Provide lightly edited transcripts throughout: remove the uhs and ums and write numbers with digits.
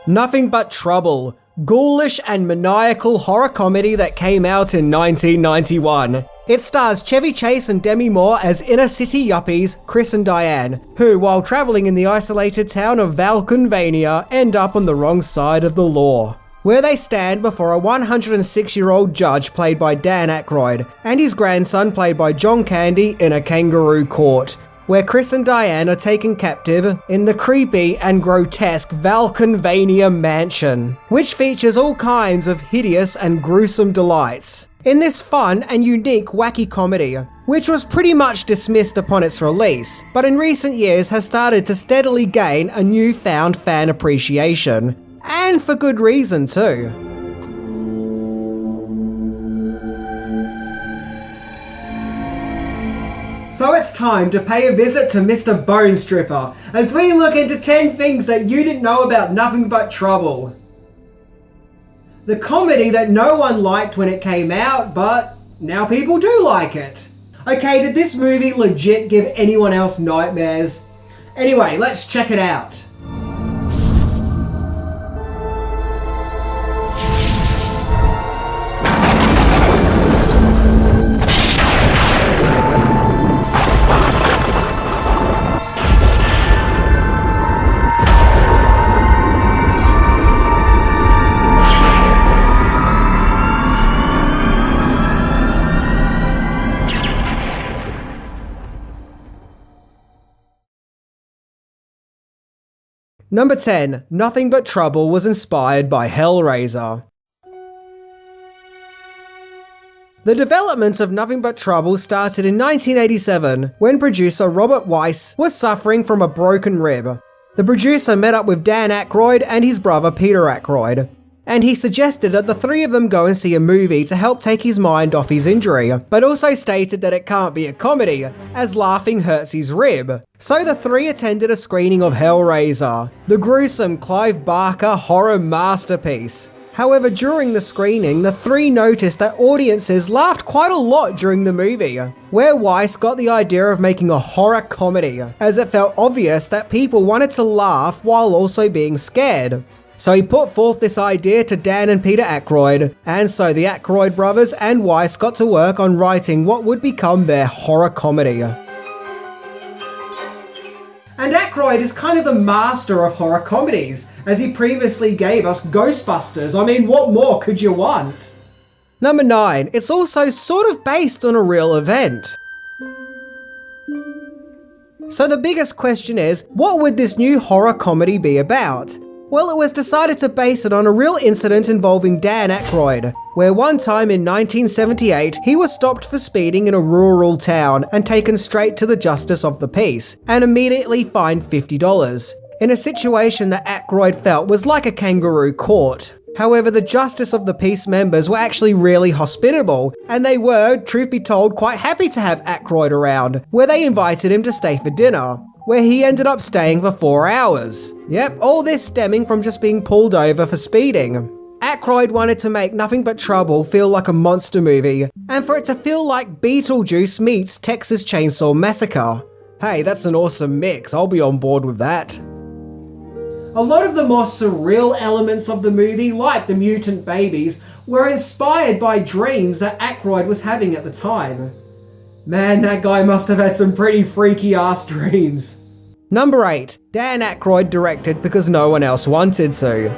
Nothing But Trouble, ghoulish and maniacal horror comedy that came out in 1991. It stars Chevy Chase and Demi Moore as inner-city yuppies Chris and Diane, who, while travelling in the isolated town of Valkenvania, end up on the wrong side of the law, where they stand before a 106-year-old judge played by Dan Aykroyd, and his grandson played by John Candy in a kangaroo court, where Chris and Diane are taken captive in the creepy and grotesque Valkenvania mansion, which features all kinds of hideous and gruesome delights. In this fun and unique wacky comedy, which was pretty much dismissed upon its release, but in recent years has started to steadily gain a newfound fan appreciation, and for good reason too. So it's time to pay a visit to Mr. Bone Stripper, as we look into 10 things that you didn't know about Nothing But Trouble. The comedy that no one liked when it came out, but now people do like it. Okay, did this movie legit give anyone else nightmares? Anyway, let's check it out. Number 10. Nothing But Trouble was inspired by Hellraiser. The development of Nothing But Trouble started in 1987 when producer Robert Weiss was suffering from a broken rib. The producer met up with Dan Aykroyd and his brother Peter Aykroyd, and he suggested that the three of them go and see a movie to help take his mind off his injury, but also stated that it can't be a comedy, as laughing hurts his rib. So the three attended a screening of Hellraiser, the gruesome Clive Barker horror masterpiece. However, during the screening, the three noticed that audiences laughed quite a lot during the movie, where Weiss got the idea of making a horror comedy, as it felt obvious that people wanted to laugh while also being scared. So he put forth this idea to Dan and Peter Aykroyd, and so the Aykroyd brothers and Weiss got to work on writing what would become their horror comedy. And Aykroyd is kind of the master of horror comedies, as he previously gave us Ghostbusters. I mean, what more could you want? Number 9. It's also sort of based on a real event. So the biggest question is, what would this new horror comedy be about? Well, it was decided to base it on a real incident involving Dan Aykroyd, where one time in 1978, he was stopped for speeding in a rural town and taken straight to the Justice of the Peace, and immediately fined $50, in a situation that Aykroyd felt was like a kangaroo court. However, the Justice of the Peace members were actually really hospitable, and they were, truth be told, quite happy to have Aykroyd around, where they invited him to stay for dinner, where he ended up staying for 4 hours. Yep, all this stemming from just being pulled over for speeding. Aykroyd wanted to make Nothing But Trouble feel like a monster movie, and for it to feel like Beetlejuice meets Texas Chainsaw Massacre. Hey, that's an awesome mix, I'll be on board with that. A lot of the more surreal elements of the movie, like the mutant babies, were inspired by dreams that Aykroyd was having at the time. Man, that guy must have had some pretty freaky ass dreams. Number 8. Dan Aykroyd directed because no one else wanted to.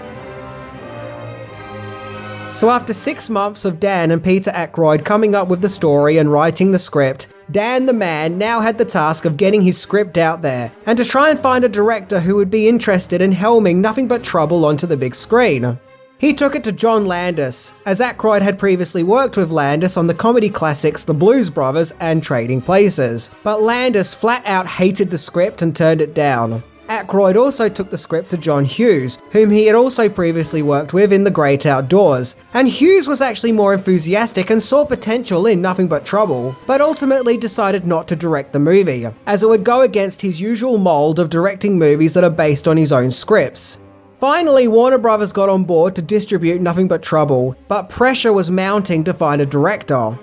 So after 6 months of Dan and Peter Aykroyd coming up with the story and writing the script, Dan the man now had the task of getting his script out there, and to try and find a director who would be interested in helming Nothing But Trouble onto the big screen. He took it to John Landis, as Aykroyd had previously worked with Landis on the comedy classics The Blues Brothers and Trading Places, but Landis flat out hated the script and turned it down. Aykroyd also took the script to John Hughes, whom he had also previously worked with in The Great Outdoors, and Hughes was actually more enthusiastic and saw potential in Nothing But Trouble, but ultimately decided not to direct the movie, as it would go against his usual mold of directing movies that are based on his own scripts. Finally, Warner Brothers got on board to distribute Nothing But Trouble, but pressure was mounting to find a director.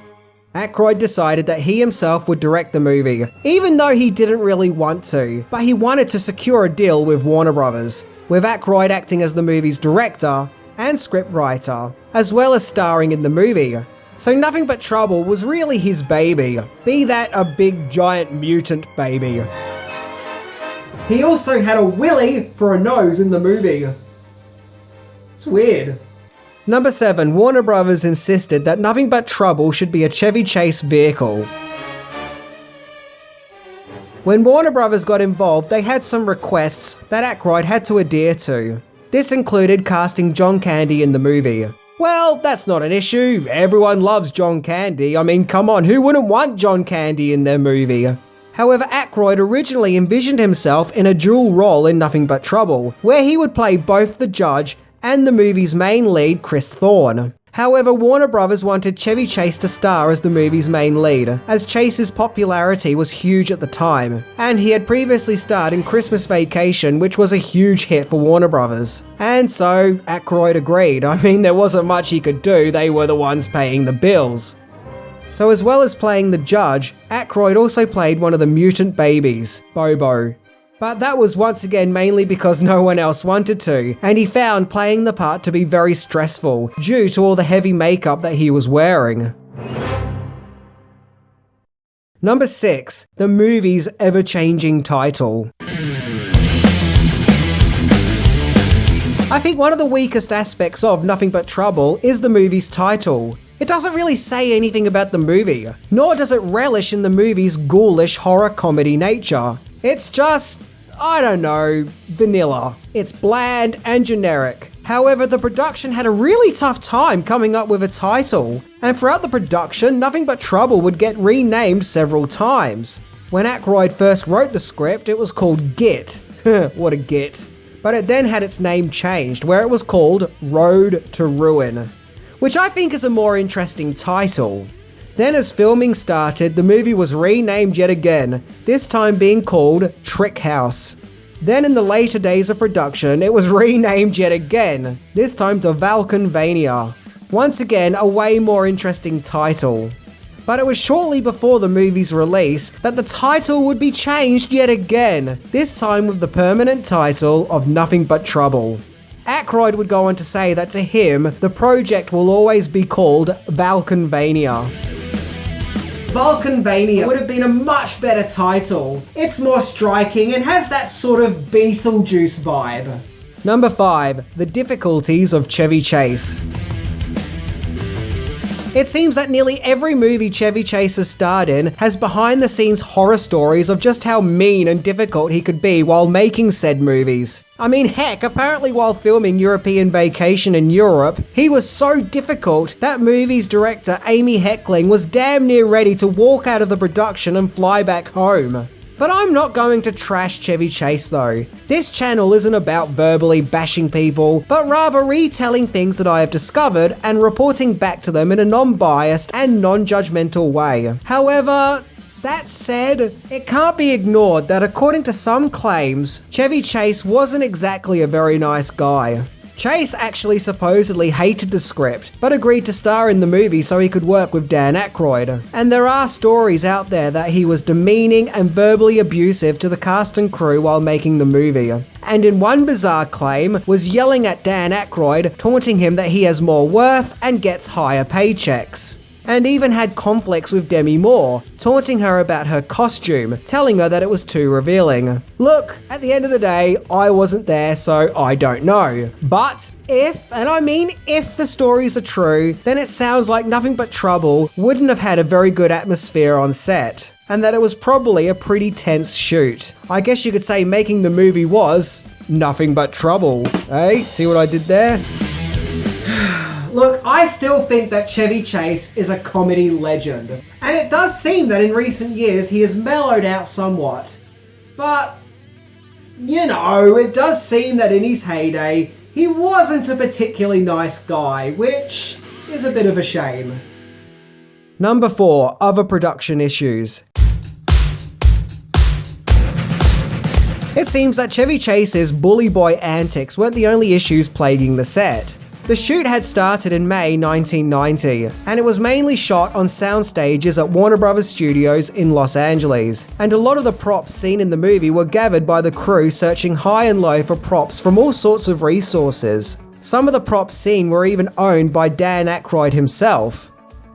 Aykroyd decided that he himself would direct the movie, even though he didn't really want to, but he wanted to secure a deal with Warner Brothers. with Aykroyd acting as the movie's director and scriptwriter, as well as starring in the movie. So Nothing But Trouble was really his baby, be that a big giant mutant baby. He also had a willy for a nose in the movie. It's weird. Number 7, Warner Brothers insisted that Nothing But Trouble should be a Chevy Chase vehicle. When Warner Brothers got involved, they had some requests that Aykroyd had to adhere to. This included casting John Candy in the movie. Well, that's not an issue. Everyone loves John Candy. I mean, come on, who wouldn't want John Candy in their movie? However, Aykroyd originally envisioned himself in a dual role in Nothing But Trouble, where he would play both the judge and the movie's main lead, Chris Thorne. However, Warner Brothers wanted Chevy Chase to star as the movie's main lead, as Chase's popularity was huge at the time, and he had previously starred in Christmas Vacation, which was a huge hit for Warner Brothers. And so, Aykroyd agreed. I mean, there wasn't much he could do, they were the ones paying the bills. So as well as playing the judge, Aykroyd also played one of the mutant babies, Bobo. But that was once again mainly because no one else wanted to, and he found playing the part to be very stressful due to all the heavy makeup that he was wearing. Number 6, the movie's ever-changing title. I think one of the weakest aspects of Nothing But Trouble is the movie's title. It doesn't really say anything about the movie, nor does it relish in the movie's ghoulish horror comedy nature. It's just, I don't know, vanilla. It's bland and generic. However, the production had a really tough time coming up with a title, and throughout the production, Nothing But Trouble would get renamed several times. When Aykroyd first wrote the script, it was called Git. What a git. But it then had its name changed, where it was called Road to Ruin, which I think is a more interesting title. Then as filming started, the movie was renamed yet again, this time being called Trick House. Then in the later days of production, it was renamed yet again, this time to Valkenvania. Once again, a way more interesting title. But it was shortly before the movie's release that the title would be changed yet again, this time with the permanent title of Nothing But Trouble. Aykroyd would go on to say that to him, the project will always be called Valkenvania. Valkenvania would have been a much better title. It's more striking and has that sort of Beetlejuice vibe. Number 5, the difficulties of Chevy Chase. It seems that nearly every movie Chevy Chase has starred in has behind-the-scenes horror stories of just how mean and difficult he could be while making said movies. I mean, heck, apparently while filming European Vacation in Europe, he was so difficult that movie's director Amy Heckling was damn near ready to walk out of the production and fly back home. But I'm not going to trash Chevy Chase though. This channel isn't about verbally bashing people, but rather retelling things that I have discovered and reporting back to them in a non-biased and non-judgmental way. However, that said, it can't be ignored that according to some claims, Chevy Chase wasn't exactly a very nice guy. Chase actually supposedly hated the script, but agreed to star in the movie so he could work with Dan Aykroyd. And there are stories out there that he was demeaning and verbally abusive to the cast and crew while making the movie. And in one bizarre claim, was yelling at Dan Aykroyd, taunting him that he has more worth and gets higher paychecks. And even had conflicts with Demi Moore, taunting her about her costume, telling her that it was too revealing. Look, at the end of the day, I wasn't there, so I don't know. But if, and I mean if the stories are true, then it sounds like Nothing But Trouble wouldn't have had a very good atmosphere on set, and that it was probably a pretty tense shoot. I guess you could say making the movie was Nothing But Trouble. Hey, see what I did there? Look, I still think that Chevy Chase is a comedy legend, and it does seem that in recent years he has mellowed out somewhat. But, you know, it does seem that in his heyday, he wasn't a particularly nice guy, which is a bit of a shame. Number 4, other production issues. It seems that Chevy Chase's bully boy antics weren't the only issues plaguing the set. The shoot had started in May 1990, and it was mainly shot on sound stages at Warner Bros. Studios in Los Angeles, and a lot of the props seen in the movie were gathered by the crew searching high and low for props from all sorts of resources. Some of the props seen were even owned by Dan Aykroyd himself.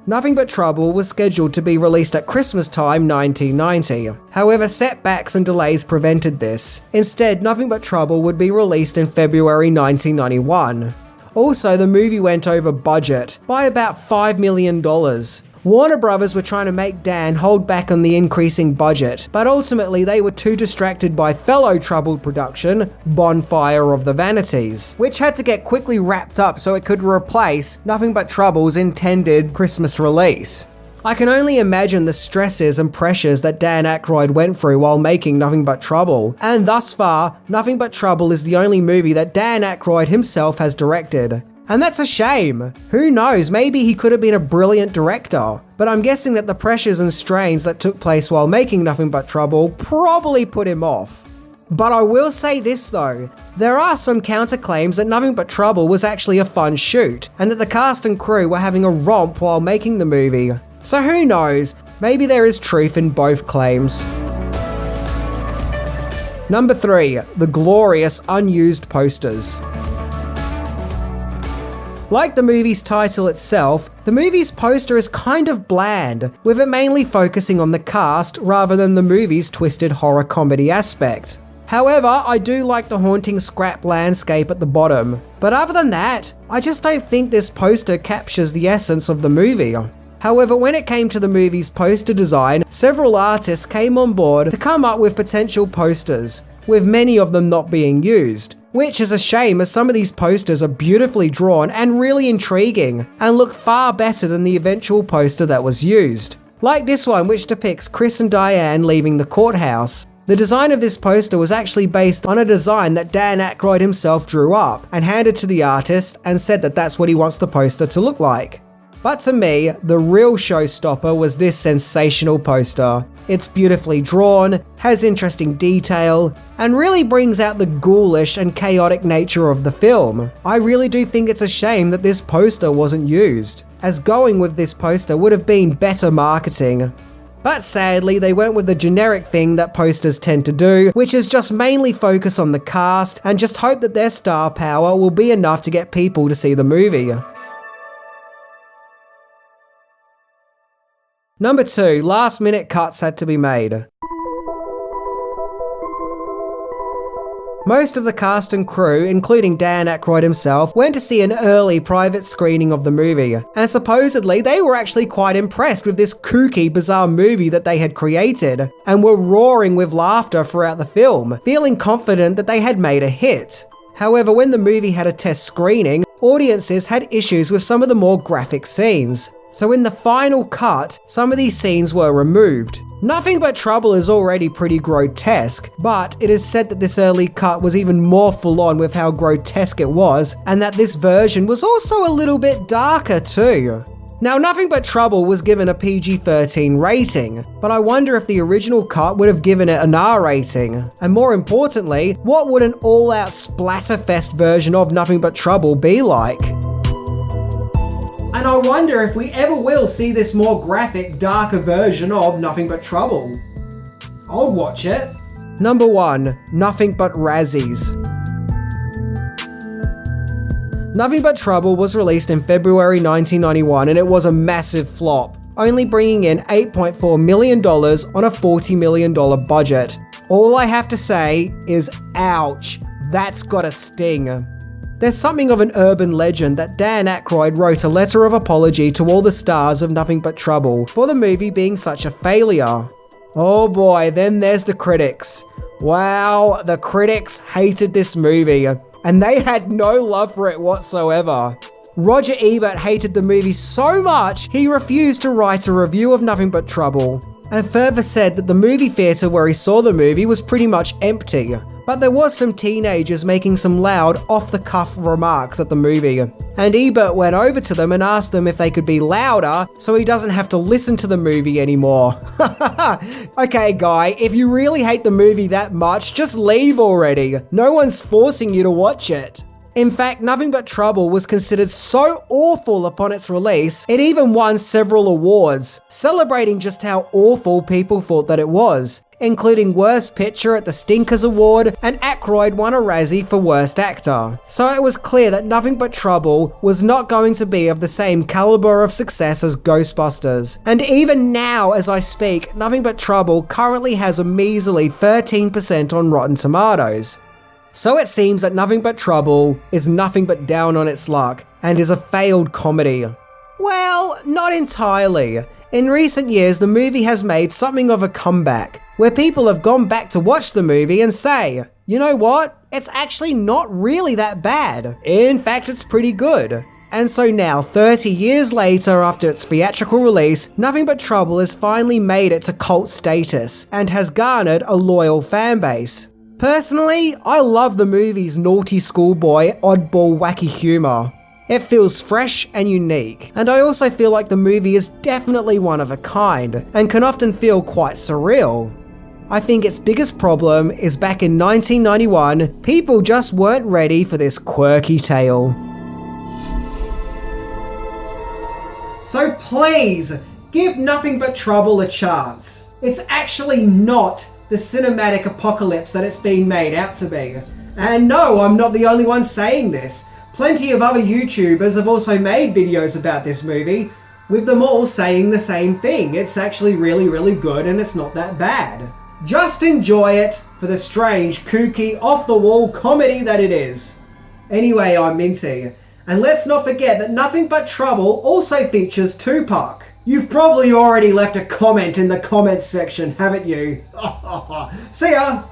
Nothing But Trouble was scheduled to be released at Christmas time 1990. However, setbacks and delays prevented this. Instead, Nothing But Trouble would be released in February 1991. Also, the movie went over budget by about $5 million. Warner Brothers were trying to make Dan hold back on the increasing budget, but ultimately they were too distracted by fellow troubled production, Bonfire of the Vanities, which had to get quickly wrapped up so it could replace Nothing But Trouble's intended Christmas release. I can only imagine the stresses and pressures that Dan Aykroyd went through while making Nothing But Trouble, and thus far, Nothing But Trouble is the only movie that Dan Aykroyd himself has directed. And that's a shame. Who knows, maybe he could have been a brilliant director, but I'm guessing that the pressures and strains that took place while making Nothing But Trouble probably put him off. But I will say this though, there are some counterclaims that Nothing But Trouble was actually a fun shoot, and that the cast and crew were having a romp while making the movie. So who knows, maybe there is truth in both claims. Number 3, the glorious unused posters. Like the movie's title itself, the movie's poster is kind of bland, with it mainly focusing on the cast rather than the movie's twisted horror comedy aspect. However, I do like the haunting scrap landscape at the bottom, but other than that, I just don't think this poster captures the essence of the movie. However, when it came to the movie's poster design, several artists came on board to come up with potential posters, with many of them not being used. Which is a shame, as some of these posters are beautifully drawn and really intriguing, and look far better than the eventual poster that was used. Like this one, which depicts Chris and Diane leaving the courthouse. The design of this poster was actually based on a design that Dan Aykroyd himself drew up, and handed to the artist and said that that's what he wants the poster to look like. But to me, the real showstopper was this sensational poster. It's beautifully drawn, has interesting detail, and really brings out the ghoulish and chaotic nature of the film. I really do think it's a shame that this poster wasn't used, as going with this poster would have been better marketing. But sadly, they went with the generic thing that posters tend to do, which is just mainly focus on the cast and just hope that their star power will be enough to get people to see the movie. Number 2, last-minute cuts had to be made. Most of the cast and crew, including Dan Aykroyd himself, went to see an early private screening of the movie, and supposedly they were actually quite impressed with this kooky, bizarre movie that they had created, and were roaring with laughter throughout the film, feeling confident that they had made a hit. However, when the movie had a test screening, audiences had issues with some of the more graphic scenes. So in the final cut, some of these scenes were removed. Nothing But Trouble is already pretty grotesque, but it is said that this early cut was even more full on with how grotesque it was, and that this version was also a little bit darker too. Now, Nothing But Trouble was given a PG-13 rating, but I wonder if the original cut would have given it an R rating. And more importantly, what would an all-out splatterfest version of Nothing But Trouble be like? And I wonder if we ever will see this more graphic, darker version of Nothing But Trouble. I'll watch it. Number 1, Nothing But Razzies. Nothing But Trouble was released in February 1991 and it was a massive flop, only bringing in $8.4 million on a $40 million budget. All I have to say is ouch, that's gotta sting. There's something of an urban legend that Dan Aykroyd wrote a letter of apology to all the stars of Nothing But Trouble for the movie being such a failure. Oh boy, then there's the critics. Wow, the critics hated this movie, and they had no love for it whatsoever. Roger Ebert hated the movie so much, he refused to write a review of Nothing But Trouble, and further said that the movie theatre where he saw the movie was pretty much empty, but there was some teenagers making some loud, off-the-cuff remarks at the movie, and Ebert went over to them and asked them if they could be louder so he doesn't have to listen to the movie anymore. Okay guy, if you really hate the movie that much, just leave already. No one's forcing you to watch it. In fact, Nothing But Trouble was considered so awful upon its release, it even won several awards, celebrating just how awful people thought that it was, including Worst Picture at the Stinkers Award, and Aykroyd won a Razzie for Worst Actor. So it was clear that Nothing But Trouble was not going to be of the same caliber of success as Ghostbusters. And even now, as I speak, Nothing But Trouble currently has a measly 13% on Rotten Tomatoes. So it seems that Nothing But Trouble is nothing but down on its luck, and is a failed comedy. Well, not entirely. In recent years, the movie has made something of a comeback, where people have gone back to watch the movie and say, you know what, it's actually not really that bad. In fact, it's pretty good. And so now, 30 years later after its theatrical release, Nothing But Trouble has finally made it to cult status, and has garnered a loyal fanbase. Personally, I love the movie's naughty schoolboy, oddball, wacky humour. It feels fresh and unique, and I also feel like the movie is definitely one of a kind, and can often feel quite surreal. I think its biggest problem is back in 1991, people just weren't ready for this quirky tale. So please, give Nothing But Trouble a chance. It's actually not the cinematic apocalypse that it's been made out to be. And no, I'm not the only one saying this. Plenty of other YouTubers have also made videos about this movie, with them all saying the same thing. It's actually really, really good and it's not that bad. Just enjoy it for the strange, kooky, off-the-wall comedy that it is. Anyway, I'm Minty. And let's not forget that Nothing But Trouble also features Tupac. You've probably already left a comment in the comments section, haven't you? See ya!